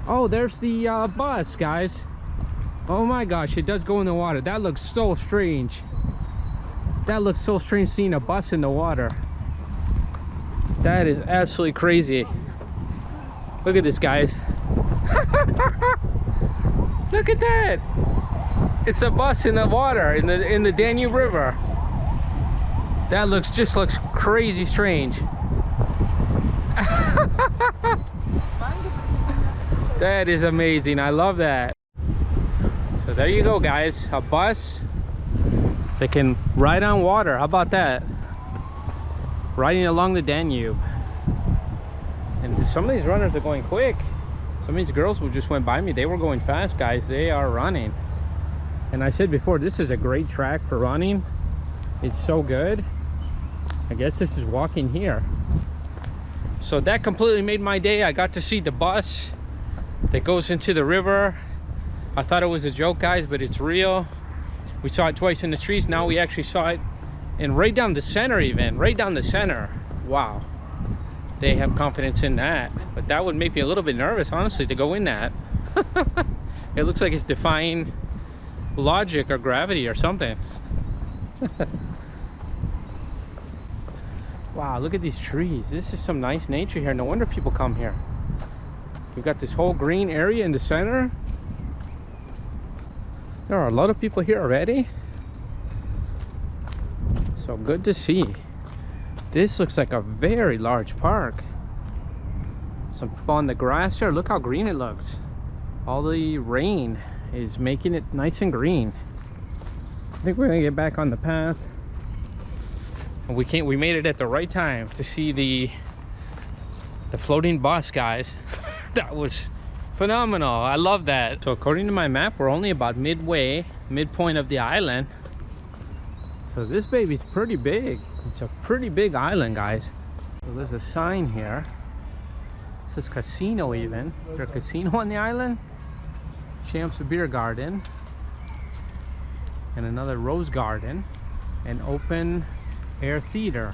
Oh, there's the bus, guys. Oh my gosh, it does go in the water. That looks so strange. That looks so strange seeing a bus in the water. That is absolutely crazy. Look at this, guys. Look at that. It's a bus in the water in the Danube River. That looks crazy strange. That is amazing. I love that. So there you go, guys. A bus that can ride on water. How about that? Riding along the Danube. And some of these runners are going quick. Some of these girls who just went by me, they were going fast, guys. They are running. And I said before, this is a great track for running. It's so good. I guess this is walking here. So that completely made my day. I got to see the bus that goes into the river. I thought it was a joke, guys, but it's real. We saw it twice in the streets. Now we actually saw it and right down the center, even right down the center. Wow, they have confidence in that. But that would make me a little bit nervous, honestly, to go in that. It looks like it's defying logic or gravity or something. Wow, look at these trees. This is some nice nature here. No wonder people come here. We've got this whole green area in the center. There are a lot of people here already. So good to see. This looks like a very large park. Some people on the grass here. Look how green it looks. All the rain is making it nice and green. I think we're gonna get back on the path. And we made it at the right time to see the floating bus, guys. That was phenomenal. I love that. So according to my map, we're only about midpoint of the island. So this baby's pretty big. It's a pretty big island, guys. So there's a sign here. It says casino even. Is there a casino on the island? Champs Beer Garden. And another rose garden. And open air theater.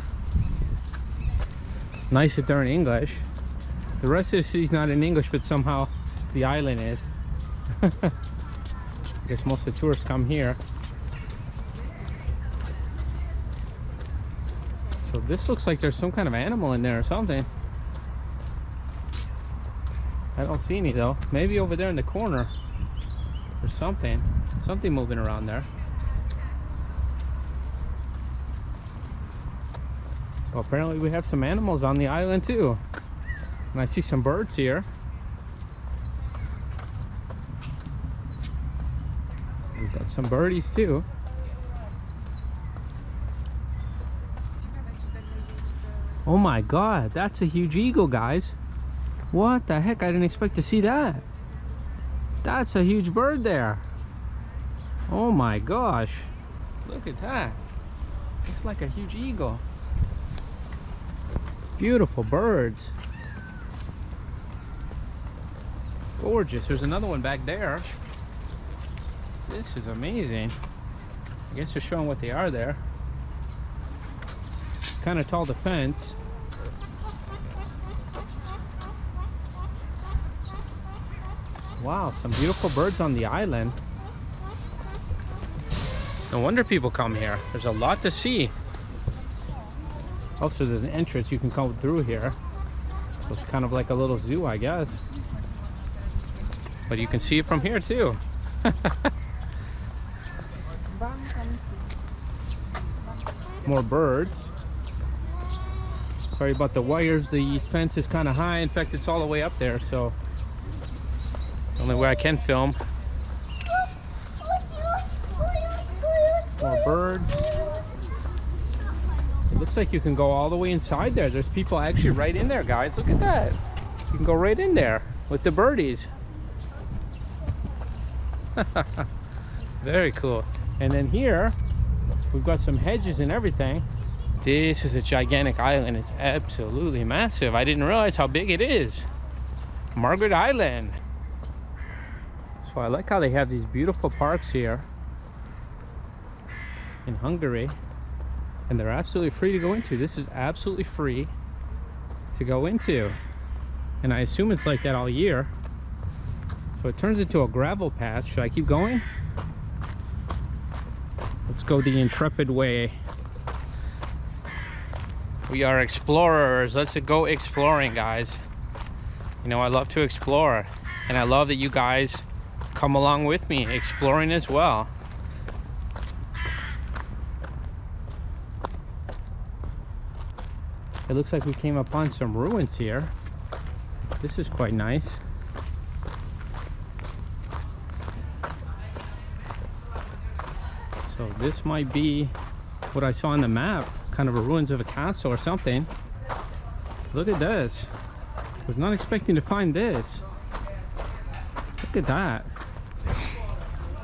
Nice that they're in English. The rest of the city's not in English, but somehow the island is. I guess most of the tourists come here. So this looks like there's some kind of animal in there or something. I don't see any though. Maybe over there in the corner or something. Something moving around there. So apparently we have some animals on the island too. And I see some birds here. We've got some birdies too. Oh my god, that's a huge eagle, guys. What the heck? I didn't expect to see that. That's a huge bird there. Oh my gosh. Look at that. It's like a huge eagle. Beautiful birds. Gorgeous. There's another one back there. This is amazing. I guess they're showing what they are there. It's kind of tall, the fence. Wow, some beautiful birds on the island. No wonder people come here. There's a lot to see. Also, there's an entrance you can come through here. So it's kind of like a little zoo, I guess. But you can see it from here too. More birds. Sorry about the wires. The fence is kind of high. In fact, it's all the way up there, so the only way I can film. More birds. It looks like you can go all the way inside there. There's people actually right in there, guys. Look at that. You can go right in there with the birdies. Very cool. And then here we've got some hedges and everything. This is a gigantic island. It's absolutely massive. I didn't realize how big it is. Margaret Island. So I like how they have these beautiful parks here in Hungary, and they're absolutely free to go into. This is absolutely free to go into, and I assume it's like that all year. So it turns into a gravel path. Should I keep going? Let's go the intrepid way. We are explorers. Let's go exploring, guys. You know, I love to explore, and I love that you guys come along with me exploring as well. It looks like we came upon some ruins here. This is quite nice. So this might be what I saw on the map, kind of a ruins of a castle or something. Look at this. Was not expecting to find this. Look at that.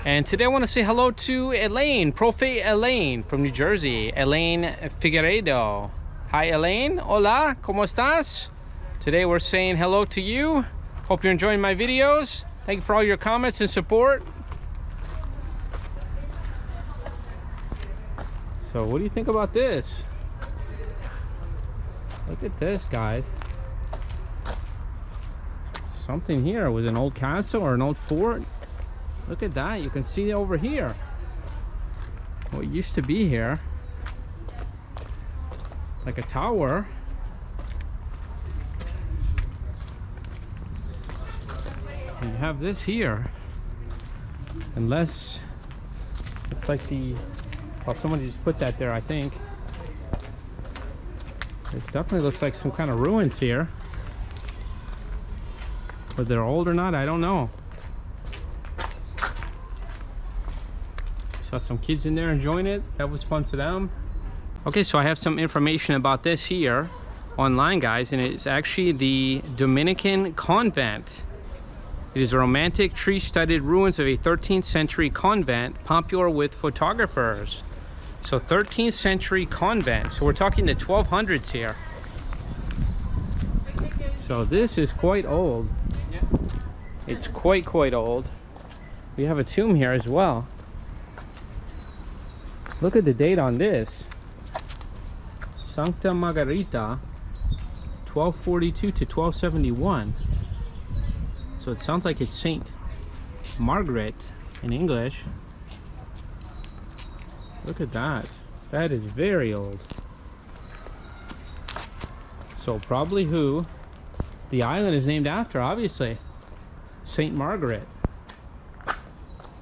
And today I want to say hello to Elaine, Profe Elaine from New Jersey. Elaine Figueredo. Hi Elaine, hola, ¿cómo estás? Today we're saying hello to you. Hope you're enjoying my videos. Thank you for all your comments and support. So what do you think about this? Look at this, guys. Something here. Was an old castle or an old fort? Look at that. You can see over here what used to be here. Like a tower. And you have this here. Unless it's like the... Well, somebody just put that there, I think. This definitely looks like some kind of ruins here. Whether they're old or not, I don't know. Saw some kids in there enjoying it. That was fun for them. Okay, so I have some information about this here online, guys, and it's actually the Dominican Convent. It is a romantic tree-studded ruins of a 13th century convent, popular with photographers. So 13th century convent. So we're talking the 1200s here. So this is quite old. It's quite old. We have a tomb here as well. Look at the date on this. Sancta Margarita, 1242 to 1271. So it sounds like it's Saint Margaret in English. Look at that. That is very old. So probably who the island is named after, obviously. Saint Margaret.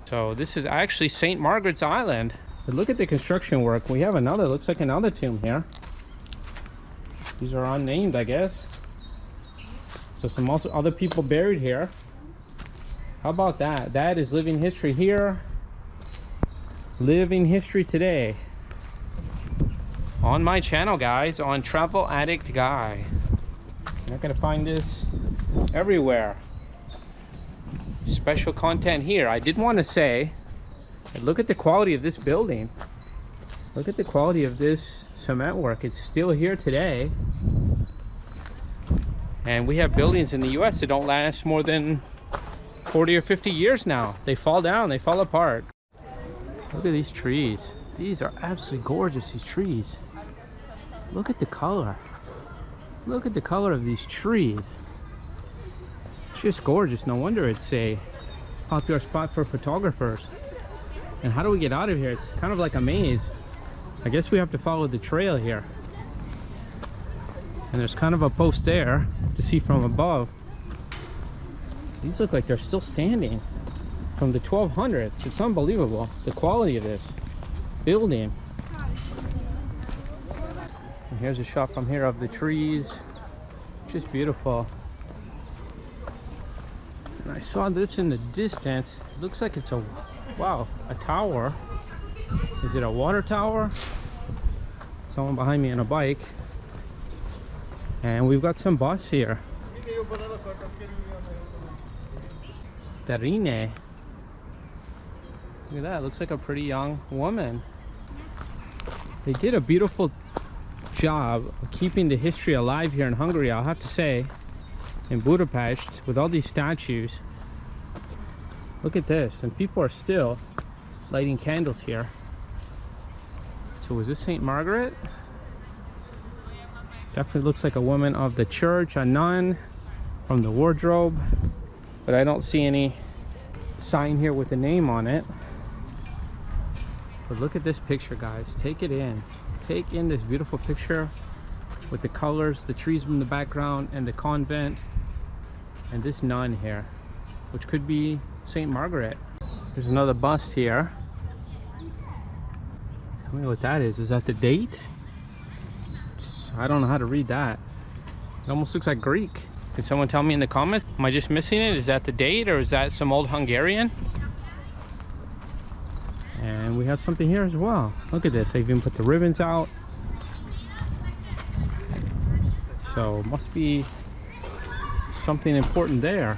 So this is actually Saint Margaret's Island. But look at the construction work. We have another, looks like another tomb here. These are unnamed, I guess. So some also other people buried here. How about that? That is living history here. Living history today. On my channel, guys, on Travel Addict Guy. You're not gonna find this everywhere. Special content here. I did want to say, look at the quality of this building. Look at the quality of this cement work. It's still here today. And we have buildings in the US that don't last more than 40 or 50 years now. They fall down, they fall apart. Look at these trees. These are absolutely gorgeous, these trees. Look at the color. Look at the color of these trees. It's just gorgeous. No wonder it's a popular spot for photographers. And how do we get out of here? It's kind of like a maze. I guess we have to follow the trail here. And there's kind of a post there to see from above. These look like they're still standing from the 1200s. It's unbelievable, the quality of this building. And here's a shot from here of the trees. Just beautiful. And I saw this in the distance. It looks like it's a, wow, a tower. Is it a water tower? Someone behind me on a bike. And we've got some bus here. Terrine. Look at that, looks like a pretty young woman. They did a beautiful job of keeping the history alive here in Hungary, I'll have to say. In Budapest, with all these statues. Look at this, and people are still lighting candles here. So was this Saint Margaret? Definitely looks like a woman of the church, a nun from the wardrobe. but I don't see any sign here with a name on it. But look at this picture, guys. Take it in. Take in this beautiful picture with the colors, the trees in the background, and the convent, and this nun here, which could be Saint Margaret. There's another bust here. Tell me what that is. Is that the date? I don't know how to read that. It almost looks like Greek. Can someone tell me in the comments? Am I just missing it? Is that the date, or is that some old Hungarian? And we have something here as well. Look at this. They've even put the ribbons out. So must be something important there.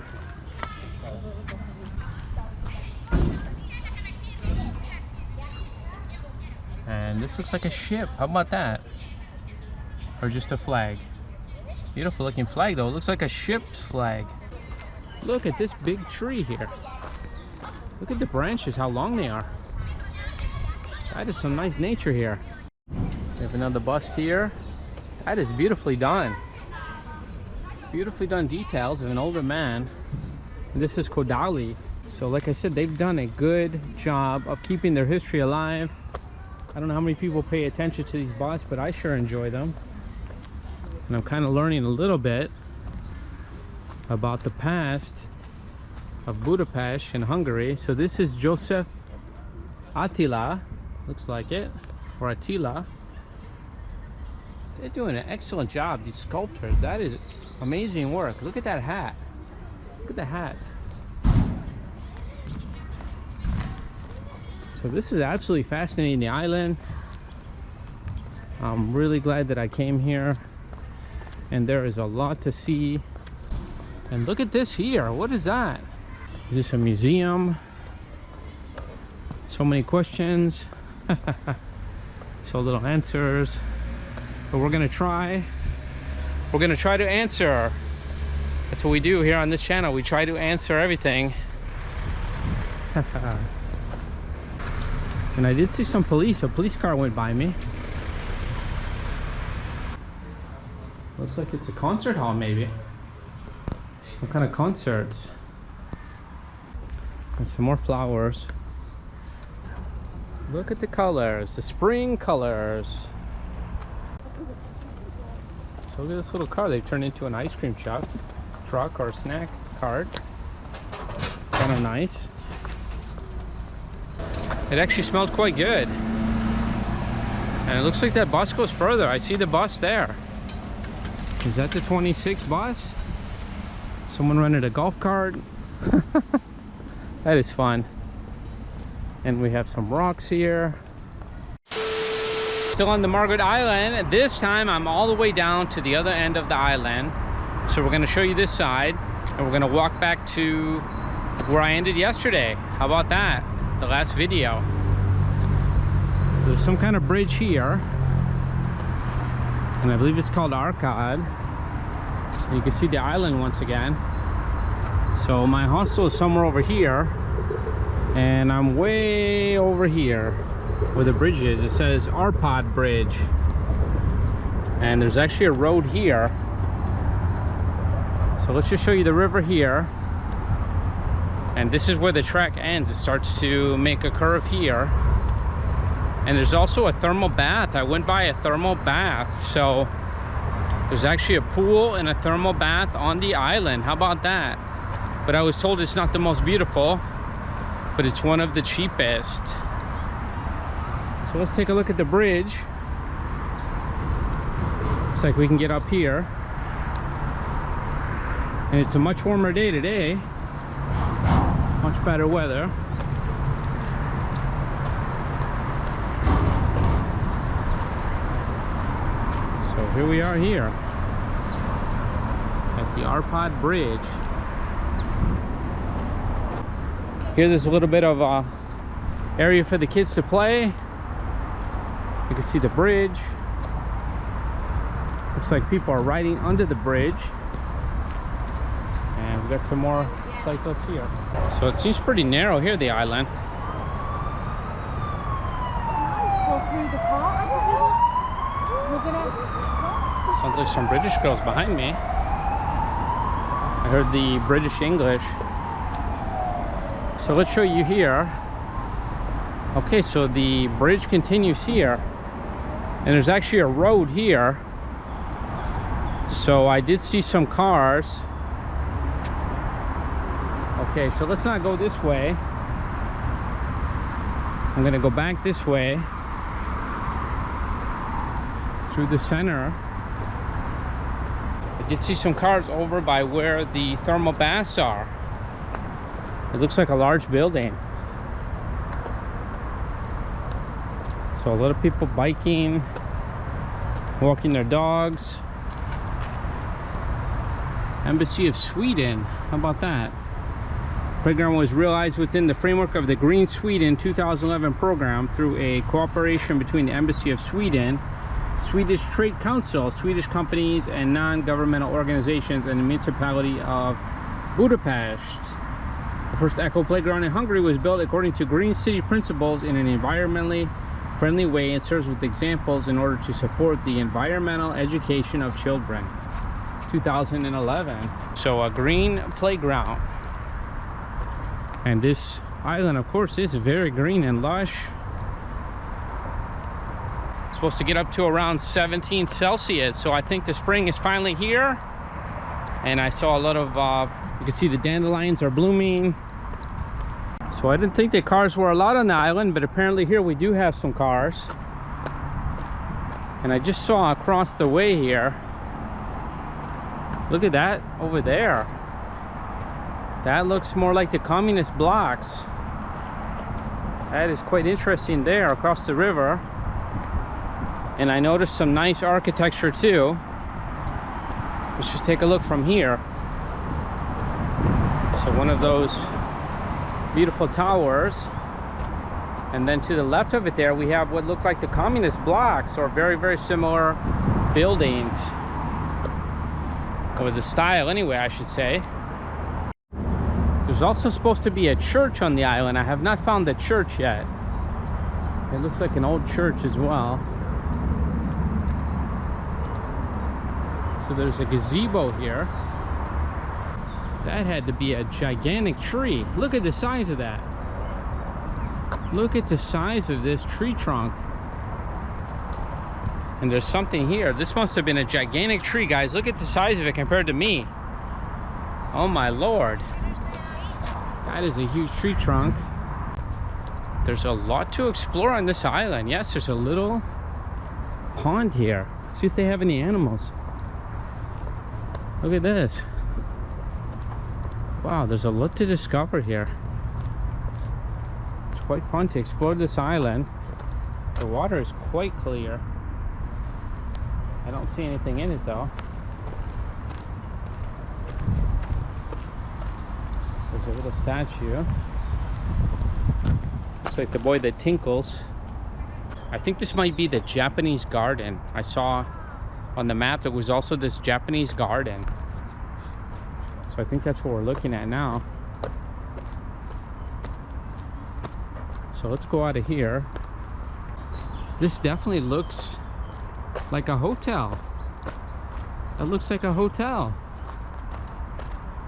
And this looks like a ship. How about that? Or just a flag? Beautiful looking flag though. It looks like a ship's flag. Look at this big tree here. Look at the branches, how long they are. That is some nice nature here. We have another bust here. That is beautifully done. Beautifully done details of an older man. And this is Kodali. So like I said, they've done a good job of keeping their history alive. I don't know how many people pay attention to these busts, but I sure enjoy them. And I'm kind of learning a little bit about the past of Budapest in Hungary. So this is Joseph Attila, looks like it, or Attila. They're doing an excellent job, these sculptors. That is amazing work. Look at that hat. Look at the hat. So this is absolutely fascinating, the island. I'm really glad that I came here, and there is a lot to see. And look at this here. What is that? Is this a museum? So many questions. So little answers. But we're gonna try to answer. That's what we do here on this channel. We try to answer everything. And I did see some police. A police car went by me. Looks like it's a concert hall, maybe. Some kind of concerts. And some more flowers. Look at the colors, the spring colors. So look at this little car. They've turned into an ice cream truck or a snack cart. Kind of nice. It actually smelled quite good. And it looks like that bus goes further. I see the bus there. Is that the 26 bus? Someone rented a golf cart. That is fun. And we have some rocks here. Still on the Margaret Island. This time I'm all the way down to the other end of the island. So we're gonna show you this side, and we're gonna walk back to where I ended yesterday. How about that? The last video. There's some kind of bridge here, and I believe it's called Arcade. And you can see the island once again. So my hostel is somewhere over here, and I'm way over here where the bridge is. It says Arpad Bridge, and there's actually a road here. So let's just show you the river here, and this is where the track ends. It starts to make a curve here, and there's also a thermal bath. I went by a thermal bath, so there's actually a pool and a thermal bath on the island. How about that? But I was told it's not the most beautiful, but it's one of the cheapest. So let's take a look at the bridge. Looks like we can get up here. And it's a much warmer day today. Much better weather. So here we are here at the Arpad Bridge. Here's this little bit of a area for the kids to play. You can see the bridge. Looks like people are riding under the bridge. And we've got some more cyclists here. So it seems pretty narrow here, the island. Sounds like some British girls behind me. I heard the British English. So let's show you here. Okay, so the bridge continues here, and there's actually a road here. So I did see some cars. Okay, so let's not go this way. I'm gonna go back this way through the center. I did see some cars over by where the thermal baths are. It looks like a large building. So a lot of people biking, walking their dogs. Embassy of Sweden, how about that? Playground was realized within the framework of the Green Sweden 2011 program through a cooperation between the Embassy of Sweden, Swedish Trade Council, Swedish companies and non-governmental organizations, and the municipality of Budapest. The first eco playground in Hungary was built according to green city principles in an environmentally friendly way and serves with examples in order to support the environmental education of children. 2011. So a green playground. And this island, of course, is very green and lush. It's supposed to get up to around 17 Celsius. So I think the spring is finally here. And I saw a lot of, you can see the dandelions are blooming. So I didn't think that cars were allowed on the island, but apparently here we do have some cars. And I just saw across the way here, look at that over there. That looks more like the communist blocks. That is quite interesting there across the river. And I noticed some nice architecture too. Let's just take a look from here. So one of those beautiful towers. And then to the left of it there, we have what look like the communist blocks, or very, very similar buildings. Or the style anyway, I should say. There's also supposed to be a church on the island. I have not found the church yet. It looks like an old church as well. So there's a gazebo here. That had to be a gigantic tree. Look at the size of that. Look at the size of this tree trunk. And there's something here. This must have been a gigantic tree, guys. Look at the size of it compared to me. Oh my lord. That is a huge tree trunk. There's a lot to explore on this island. Yes, there's a little pond here. Let's see if they have any animals. Look at this. Wow, there's a lot to discover here. It's quite fun to explore this island. The water is quite clear. I don't see anything in it though. There's a little statue. Looks like the boy that tinkles. I think this might be the Japanese garden. I saw on the map there was also this Japanese garden. So I think that's what we're looking at now. So let's go out of here. This definitely looks like a hotel. That looks like a hotel.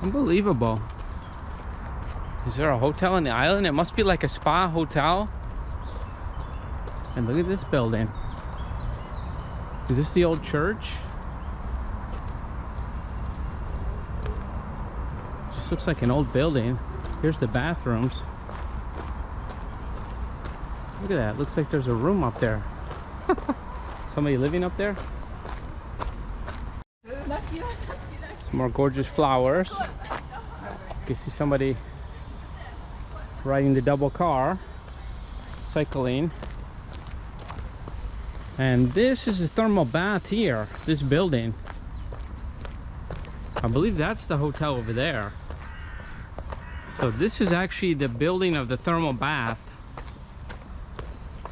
Unbelievable. Is there a hotel on the island? It must be like a spa hotel. And look at this building. Is this the old church? Just looks like an old building. Here's the bathrooms. Look at that. Looks like there's a room up there. Somebody living up there? Some more gorgeous flowers. You can see somebody riding the double car, cycling. And this is a thermal bath here, this building. I believe that's the hotel over there. So this is actually the building of the thermal bath.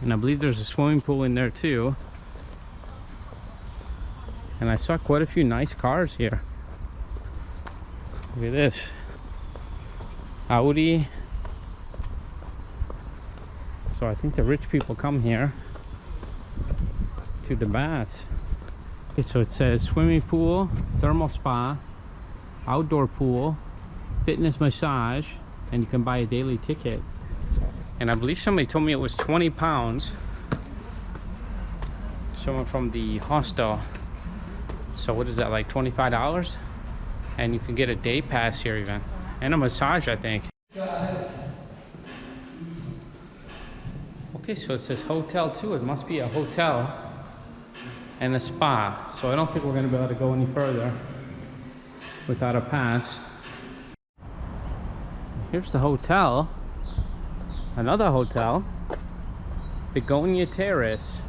And I believe there's a swimming pool in there too. And I saw quite a few nice cars here. Look at this. Audi. So I think the rich people come here to the baths. Okay, so it says swimming pool, thermal spa, outdoor pool, fitness massage, and you can buy a daily ticket. And I believe somebody told me it was 20 pounds. Someone from the hostel. So what is that, like $25? And you can get a day pass here even. And a massage, I think. Okay, so it says hotel too. It must be a hotel and a spa. So I don't think we're gonna be able to go any further without a pass. Here's the hotel. Another hotel. Begonia Terrace.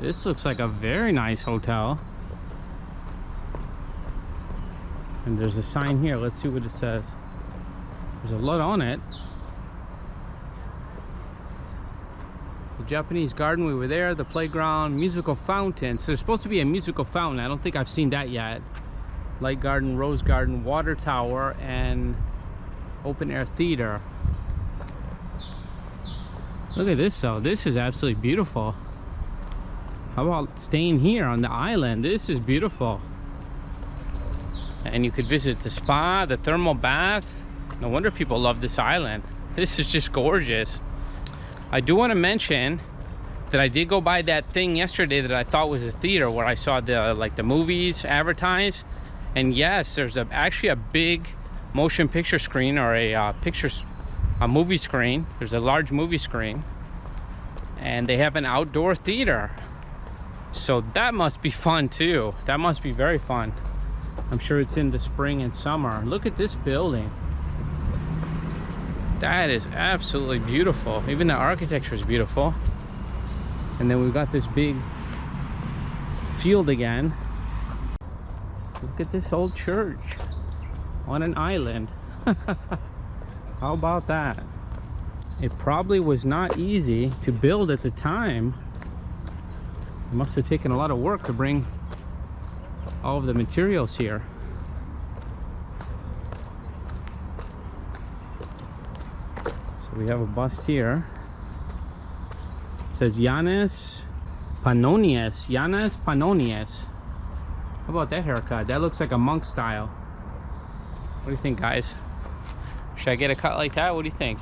This looks like a very nice hotel. And there's a sign here. Let's see what it says. There's a lot on it. The Japanese garden, we were there. The playground, musical fountain. So there's supposed to be a musical fountain. I don't think I've seen that yet. Light garden, rose garden, water tower, and open air theater. Look at this though. This is absolutely beautiful. How about staying here on the island? This is beautiful. And you could visit the spa, the thermal bath. No wonder people love this island. This is just gorgeous. I do want to mention that I did go by that thing yesterday that I thought was a theater, where I saw the movies advertised. And yes, there's actually a big motion picture screen, or a movie screen. There's a large movie screen, and they have an outdoor theater. So that must be fun too. That must be very fun. I'm sure it's in the spring and summer. Look at this building. That is absolutely beautiful. Even the architecture is beautiful. And then we've got this big field again. Look at this old church on an island. How about that? It probably was not easy to build at the time. It must have taken a lot of work to bring all of the materials here. So we have a bust here. It says Janus Pannonius. Janus Pannonius. How about that haircut? That looks like a monk style. What do you think, guys? Should I get a cut like that? What do you think?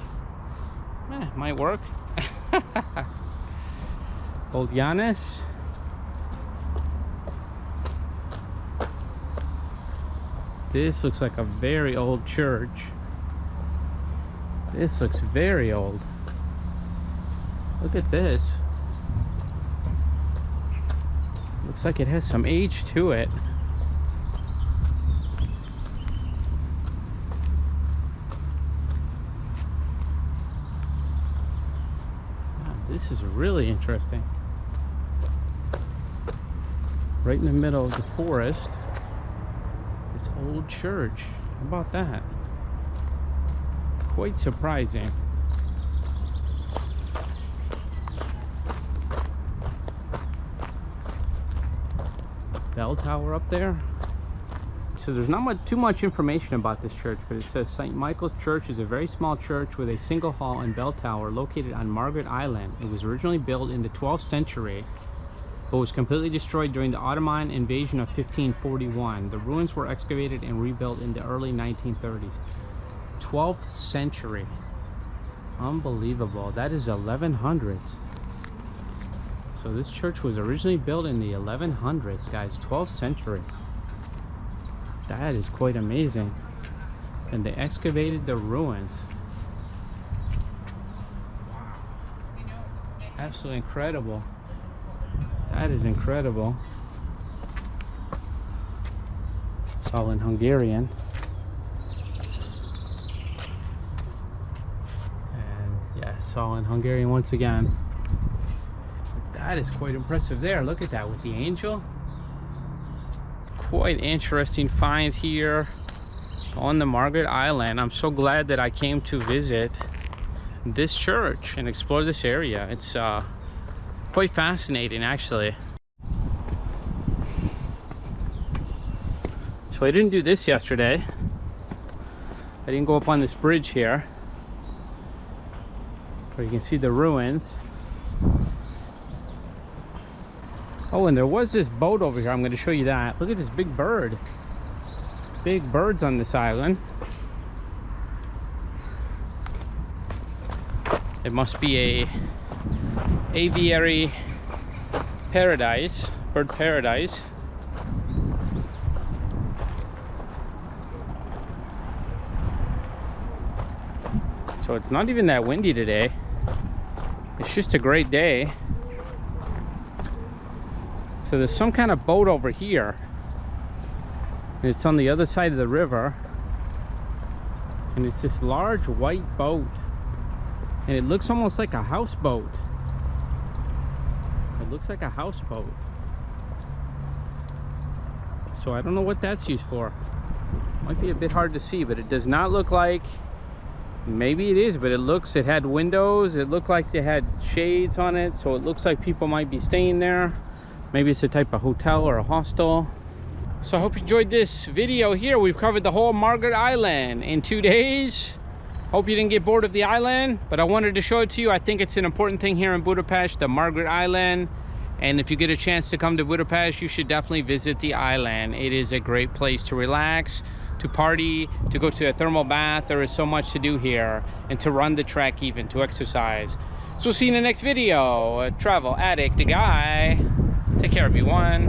Might work. Old Janus. This looks like a very old church. This looks very old. Look at this. Looks like it has some age to it. Wow, this is really interesting. Right in the middle of the forest. This old church. How about that? Quite surprising. Bell tower up there. So there's not too much information about this church, but it says St. Michael's Church is a very small church with a single hall and bell tower located on Margaret Island. It was originally built in the 12th century, but was completely destroyed during the Ottoman invasion of 1541. The ruins were excavated and rebuilt in the early 1930s. 12th century. Unbelievable. That is 1100s. So this church was originally built in the 1100s, guys. 12th century. That is quite amazing. And they excavated the ruins. Absolutely incredible. That is incredible. It's all in Hungarian. And yeah, it's all in Hungarian once again. That is quite impressive there. Look at that with the angel. Quite interesting find here on the Margaret Island. I'm so glad that I came to visit this church and explore this area. It's quite fascinating, actually. So I didn't do this yesterday. I didn't go up on this bridge here, where you can see the ruins. Oh, and there was this boat over here. I'm going to show you that. Look at this big bird. Big birds on this island. It must be a aviary paradise, bird paradise. So it's not even that windy today. It's just a great day. So there's some kind of boat over here. And it's on the other side of the river. And it's this large white boat. And it looks almost like a houseboat. It looks like a houseboat. So I don't know what that's used for. Might be a bit hard to see, but it does not look like, maybe it is, but it had windows. It looked like they had shades on it, so it looks like people might be staying there. Maybe it's a type of hotel or a hostel. So I hope you enjoyed this video here. We've covered the whole Margaret Island in 2 days. Hope you didn't get bored of the island, but I wanted to show it to you. I think it's an important thing here in Budapest, the Margaret Island. And if you get a chance to come to Budapest, you should definitely visit the island. It is a great place to relax, to party, to go to a thermal bath. There is so much to do here, and to run the track, even to exercise. So we'll see you in the next video. Travel Addict Guy. Take care, everyone.